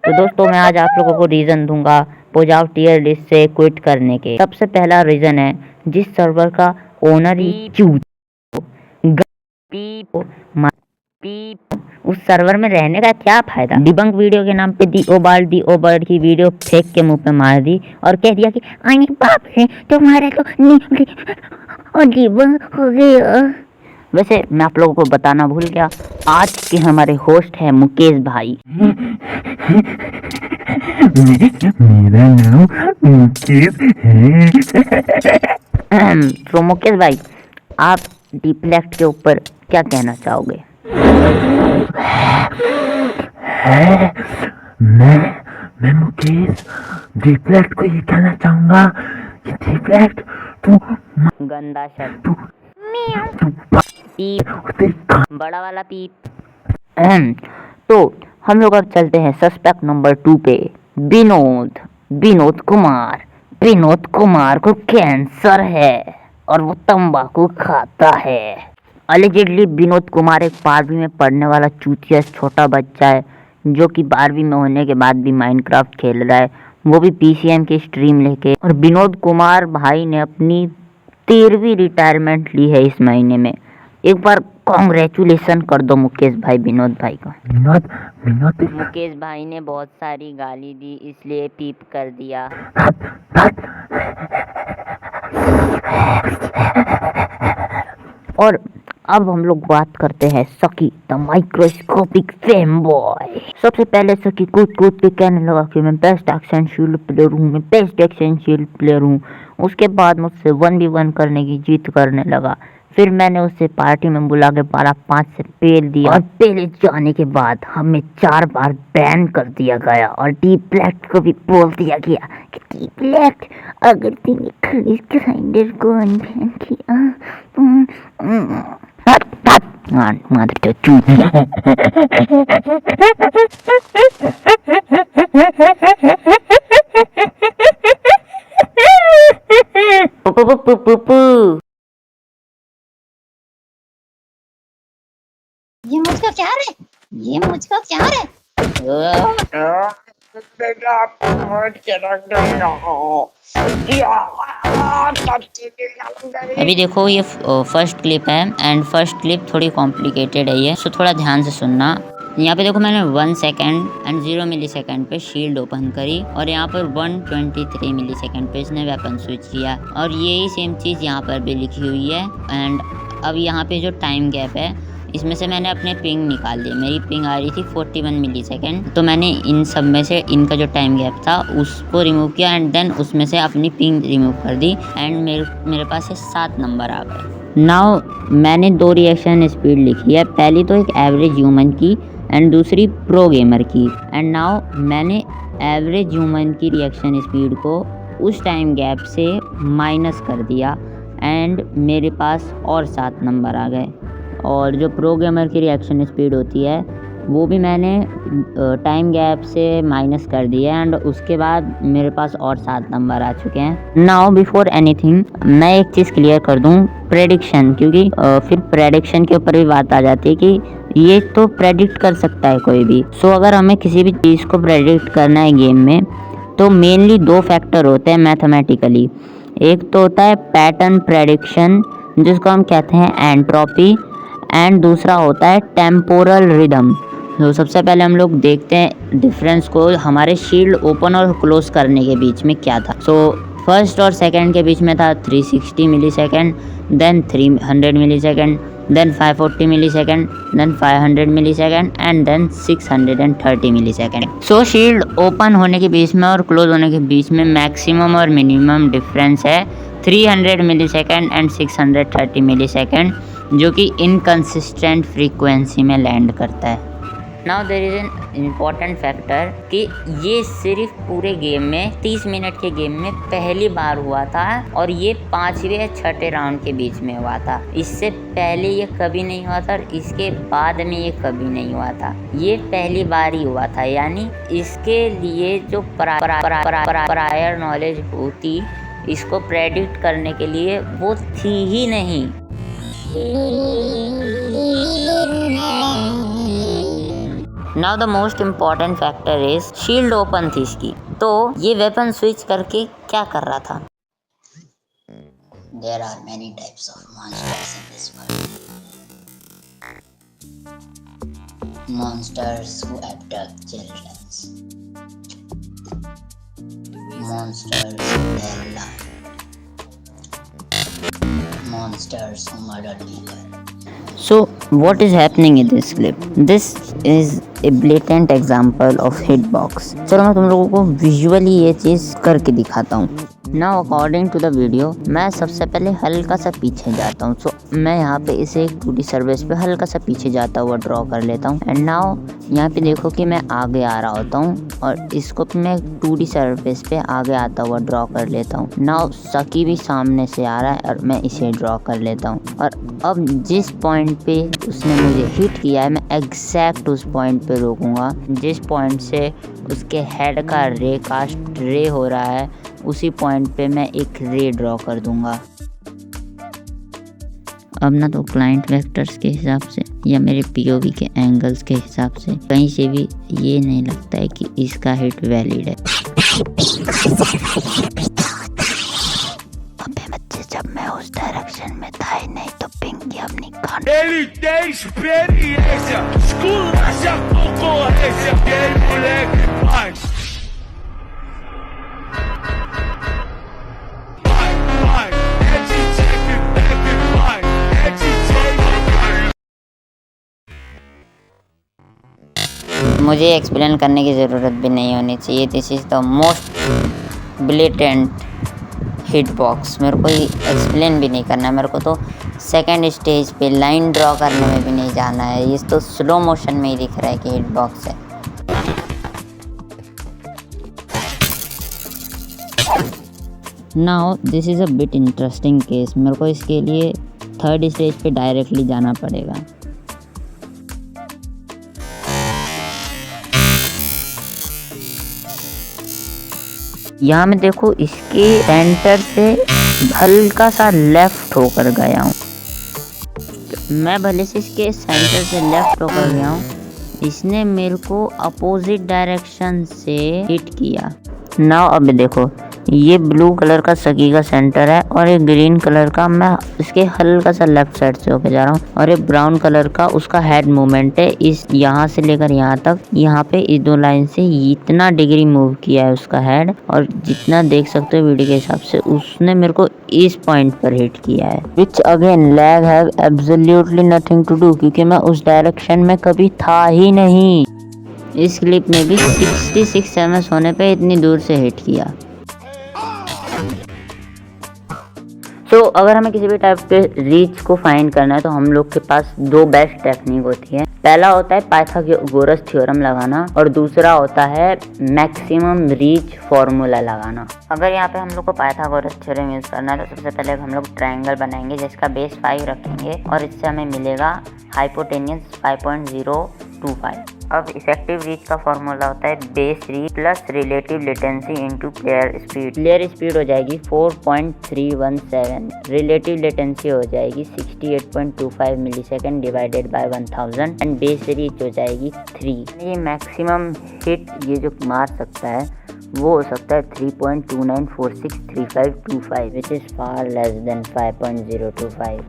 तो दोस्तों मैं आज आप लोगों को रीज़न दूंगा पोजाव टियर लिस्ट से क्विट करने के। सबसे पहला रीज़न है जिस सर्वर का ओनर ही चूत उस सर्वर में रहने का क्या फायदा। डिबंक वीडियो के नाम पे दी ओ बर्ड की वीडियो फेंक के मुंह पे मार दी और कह दिया कि अरे बाप रे तुम्हारा तो डिबंक हो गया। वैसे मैं आप लोगों को बताना भूल गया, आज के हमारे होस्ट है मुकेश भाई। मेरा नाम मुकेश है। तो मुकेश भाई आप डीप्लेक्ट के ऊपर क्या कहना चाहोगे? मैं मुकेश डीप्लेक्ट को ये कहना चाहूंगा कि डीप्लेक्ट तू गंदा शब्द, बड़ा वाला पीप। तो हम लोग अब चलते हैं सस्पेक्ट नंबर 2 पे। विनोद कुमार को कैंसर है और वो तंबाकू खाता है। अलिजिडली विनोद कुमार एक 12वीं में पढ़ने वाला चूतिया छोटा बच्चा है जो कि 12वीं में होने के बाद भी माइनक्राफ्ट खेल रहा है, वो भी पीसीएम की स्ट्रीम लेके। और विनोद कुमार भाई ने अपनी 13वीं रिटायरमेंट ली है इस महीने में। एक बार कॉन्ग्रेचुलेसन कर दो मुकेश भाई विनोद भाई का। मुकेश भाई ने बहुत सारी गाली दी इसलिए पीप कर दिया। और अब हम लोग बात करते हैं सकी द माइक्रोस्कोपिक फेम बॉय। सबसे पहले सकी कूद के कहने लगा कि मैं बेस्ट एक्शन शील्ड प्लेयर हूँ। उसके बाद मुझसे 1v1 करने की जिद करने लगा। फिर मैंने उसे पार्टी में बुला के 5 से पेल दिया और पेले जाने के बाद हमें 4 बार बैन कर दिया गया और डीप्लेक्ट को भी बोल दिया गया कि डीप्लेक्ट अगर तूने खरीद ग्राइंडर को अनबैन किया ये मुझको क्या रे? अभी देखो ये फर्स्ट क्लिप है एंड फर्स्ट क्लिप थोड़ी कॉम्प्लिकेटेड है ये, सो थोड़ा ध्यान से सुनना। यहाँ पे देखो मैंने 1 सेकेंड एंड 0 मिली सेकेंड पे शील्ड ओपन करी और यहाँ पर 123 मिली सेकेंड पे इसने वेपन स्विच किया और यही सेम चीज़ यहाँ पर भी लिखी हुई है। एंड अब यहाँ पे जो टाइम गैप है इसमें से मैंने अपने पिंग निकाल दिए। मेरी पिंग आ रही थी 41 मिली सेकेंड, तो मैंने इन सब में से इनका जो टाइम गैप था उसको रिमूव किया एंड देन उसमें से अपनी पिंग रिमूव कर दी एंड मेरे पास ये 7 नंबर आ गए। नाउ मैंने 2 रिएक्शन स्पीड लिखी है, पहली तो एक एवरेज ह्यूमन की एंड दूसरी प्रो गेमर की। एंड नाउ मैंने एवरेज ह्यूमन की रिएक्शन स्पीड को उस टाइम गैप से माइनस कर दिया एंड मेरे पास और 7 नंबर आ गए। और जो प्रो गेमर की रिएक्शन स्पीड होती है वो भी मैंने टाइम गैप से माइनस कर दिया एंड उसके बाद मेरे पास और 7 नंबर आ चुके हैं। नाउ बिफोर एनीथिंग मैं एक चीज़ क्लियर कर दूं, प्रेडिक्शन, क्योंकि फिर प्रेडिक्शन के ऊपर भी बात आ जाती है कि ये तो प्रेडिक्ट कर सकता है कोई भी। सो अगर हमें किसी भी चीज़ को प्रेडिक्ट करना है गेम में तो मेनली 2 फैक्टर होते हैं मैथमेटिकली। एक तो होता है पैटर्न प्रेडिक्शन जिसको हम कहते हैं एंट्रोपी एंड दूसरा होता है टेम्पोरल रिदम। तो सबसे पहले हम लोग देखते हैं डिफरेंस को हमारे शील्ड ओपन और क्लोज करने के बीच में क्या था। सो फर्स्ट और सेकंड के बीच में था 360 millisecond, then 300 millisecond, then 540 millisecond, then 500 millisecond and then 630 millisecond. So shield open होने के बीच में और क्लोज होने के बीच में मैक्सिमम और मिनिमम डिफरेंस है 300 millisecond and 630 millisecond, जो कि इनकंसिस्टेंट फ्रीक्वेंसी में लैंड करता है। Now there is an important factor कि ये सिर्फ पूरे गेम में 30 मिनट के गेम में पहली बार हुआ था और ये 5वें या 6ठे राउंड के बीच में हुआ था। इससे पहले ये कभी नहीं हुआ था और इसके बाद में ये कभी नहीं हुआ था। ये पहली बार ही हुआ था, यानी इसके लिए जो प्रायर नॉलेज होती इसको प्रेडिक्ट करने के लिए वो थी ही नहीं। Now the most important factor is shield open थी इसकी, तो ये वेपन स्विच करके क्या कर रहा था। There are many types of monsters in this world. Monsters who abduct children. Monsters who tell lies. Monsters who murder people. So what is happening in this clip? This is a blatant example of hitbox. चलो मैं तुम लोगों को visually ये चीज़ करके दिखाता हूँ। Now according to the video मैं सबसे पहले हल्का सा पीछे जाता हूँ। सो मैं यहाँ पे इसे एक 2D सर्फेस पे हल्का सा पीछे जाता हुआ ड्रॉ कर लेता हूँ। एंड नाउ यहाँ पे देखो कि मैं आगे आ रहा होता हूँ और इसको मैं 2D सर्फेस पे आगे आता हुआ ड्रॉ कर लेता हूँ। नाउ सकी भी सामने से आ रहा है और मैं इसे ड्रॉ कर लेता हूँ। और अब जिस पॉइंट पे उसने मुझे हिट किया है मैं एग्जैक्ट उस पॉइंट पे रोकूंगा जिस पॉइंट से उसके हेड का रे कास्ट रे हो रहा है। उसी पॉइंट पे मैं एक रे ड्रॉ कर दूंगा। अब ना तो क्लाइंट वेक्टर्स के हिसाब से या मेरे पीओवी के एंगल्स के हिसाब से कहीं से भी ये नहीं लगता है कि इसका हिट वैलिड है। अबे बच्चे, जब मैं उस डायरेक्शन में था ही नहीं तो पिंकी अपनी कान Ele tem experiência, esculacha a concorrência, aquele moleque faz. Vai, é DJ que pega e vai, é DJ que vai. मुझे एक्सप्लेन करने की ज़रूरत भी नहीं होनी चाहिए। This is the most blatant hit box. मेरे को एक्सप्लेन भी नहीं करना है। मेरे को तो सेकंड स्टेज पे लाइन ड्रॉ करने में भी नहीं जाना है। ये तो स्लो मोशन में ही दिख रहा है कि हिट बॉक्स है। Now this is a bit interesting case. मेरे को इसके लिए थर्ड स्टेज पे डायरेक्टली जाना पड़ेगा। यहाँ में देखो इसके सेंटर से हल्का सा लेफ्ट होकर गया हूँ। मैं भले से इसके सेंटर से लेफ्ट होकर गया हूँ, इसने मेरे को अपोजिट डायरेक्शन से हिट किया। नाउ अब देखो ये ब्लू कलर का सकी का सेंटर है और ये ग्रीन कलर का मैं इसके हल्का सा लेफ्ट साइड से होकर जा रहा हूँ और ये ब्राउन कलर का उसका हेड मूवमेंट है। इस यहाँ से लेकर यहाँ तक, यहाँ पे इस दो लाइन से इतना डिग्री मूव किया है उसका हेड। और जितना देख सकते हो वीडियो के हिसाब से उसने मेरे को इस पॉइंट पर हिट किया है। Which again lag have absolutely nothing to do, क्योंकि मैं उस डायरेक्शन में कभी था ही नहीं। इस क्लिप में भी 66 एमएस होने पे इतनी दूर से हिट किया। तो अगर हमें किसी भी टाइप के रीच को फाइंड करना है तो हम लोग के पास दो बेस्ट टेक्निक होती है। पहला होता है पाइथागोरस थ्योरम लगाना और दूसरा होता है मैक्सिमम रीच फॉर्मूला लगाना। अगर यहाँ पे हम लोग को पाइथागोरस थ्योरम यूज़ करना है तो सबसे पहले हम लोग ट्रायंगल बनाएंगे जिसका बेस 5 रखेंगे और इससे हमें मिलेगा हाइपोटेन्यूज 5.025। अब इफेक्टिव रीच का फॉर्मूला होता है base reach plus relative latency into player speed. Player speed हो जाएगी 4.317, रिलेटिव लेटेंसी हो जाएगी 68.25 millisecond divided by 1000 and base reach हो जाएगी 3। ये मैक्सिमम हिट ये जो मार सकता है वो हो सकता है 3.29463525 which is far less than 5.025।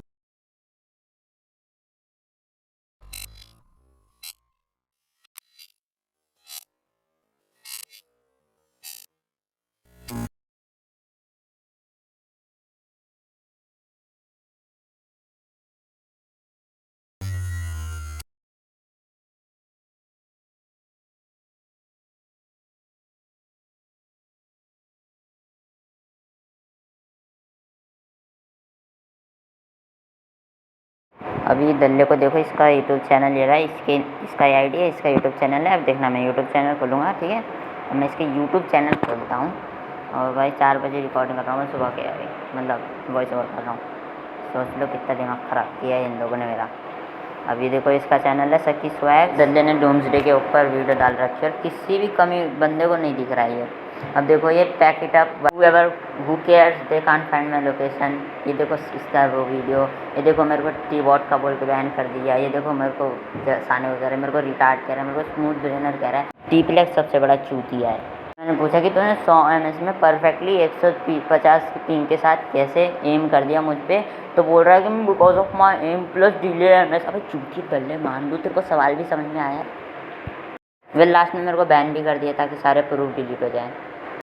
अभी दल्ले को देखो, इसका यूट्यूब चैनल ये रहा है, इसका आईडी है, इसका यूट्यूब चैनल है। अब देखना मैं यूट्यूब चैनल खोलूँगा, ठीक है। अब मैं इसके यूट्यूब चैनल खोलता हूँ और भाई 4 बजे रिकॉर्डिंग कर रहा हूँ मैं सुबह के, अभी मतलब वॉइस ओवर कर रहा हूँ। सोच लो कितना दिमाग ख़राब किया है इन लोगों ने मेरा। अभी देखो इसका चैनल है सकी स्वैग। दल्ले ने डूम्सडे के ऊपर वीडियो डाल रखी है और किसी भी कमी बंदे को नहीं दिख रहा है ये। अब देखो ये pack it up, who cares they can't find my location. ये देखो इसका वो वीडियो, ये देखो मेरे को टी-बॉट का बोल के बैन कर दिया। ये देखो मेरे को साने वगैरह, मेरे को रिटार्ड कह रहा है, मेरे को स्मूथ ब्रेनर कह रहा है। टीप्लेक्स सबसे बड़ा चूतिया है। मैंने पूछा कि तूने 100 ms में परफेक्टली 150 की पिंग के साथ कैसे एम कर दिया मुझ पे, तो बोल रहा है कि because of my M plus delay ms। अबे चूती बल्ले मान लूँ, तेरे को सवाल भी समझ में आया। वे लास्ट में मेरे को बैन भी कर दिया ताकि सारे प्रूफ डिलीट हो जाएँ।